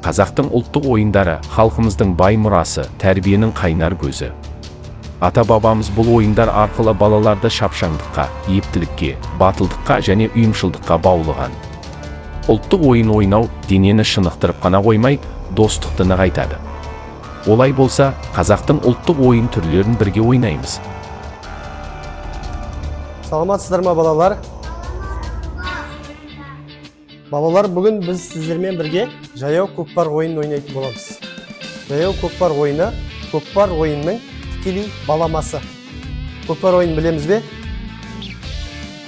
Қазақтың ұлттық ойындары халқымыздың бай мұрасы, тәрбиенің қайнар көзі. Ата-бабамыз бұл ойындар арқылы балаларды шапшаңдыққа, ептілікке, батылдыққа және ұйымшылдыққа баулыған. Ұлттық ойын ойнау денені шынықтырып қана қоймай, достықты нығайтады. Олай болса, қазақтың ұлттық ойын түрлерін бірге ойнаймыз. Саламатсыздар ма балалар? Балалар, бүгін біз сіздермен бірге жаяу көкпар ойынын ойнайтын боламыз. Жаяу көкпар ойыны көкпар ойынның тікелей баламасы. Көкпар ойынын білеміз бе?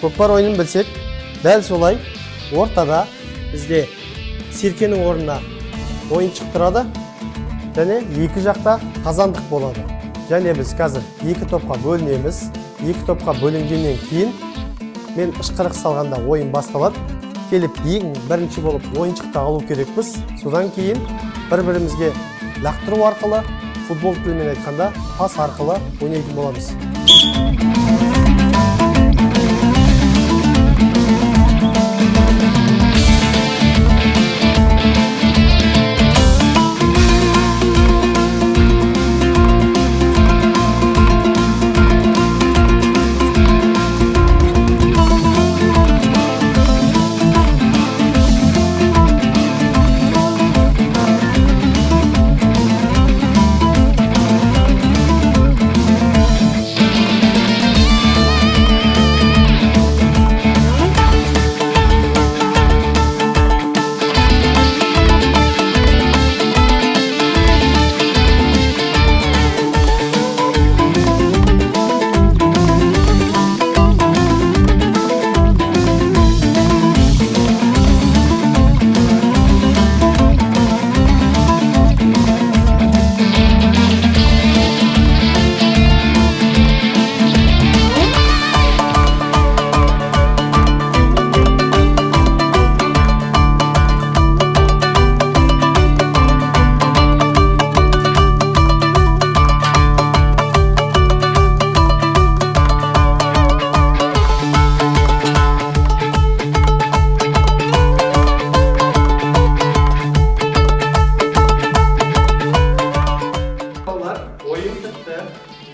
Көкпар ойынын білсек, дәл солай ортада бізде серкенің орнына ойыншық тұрады, және екі жақта қазандық болады. Және біз қазір екі топқа бөлінеміз. Екі топқа бөлінгеннен кейін мен ышқырық салғанда ойын басталады. Келіп ең бірінші болып ойыншықты алу керекпіз. Содан кейін бір-бірімізге лақтыру арқылы, футбол тілімен айтқанда пас арқылы ойнайтын боламыз.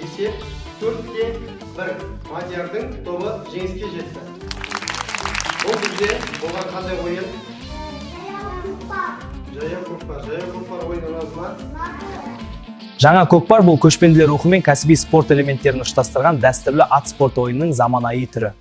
Есеп 4-1. Мадиярдың тобы жеңіске жетті. Бұл бізде болған қандай ойын? Жаяу көкпар ойыны ұнады ма? Жаңа көкпар бұл көшпенділер рухы мен кәсіби спорт элементтерін ұштастырған дәстүрлі ат спорт ойынының заманауи түрі.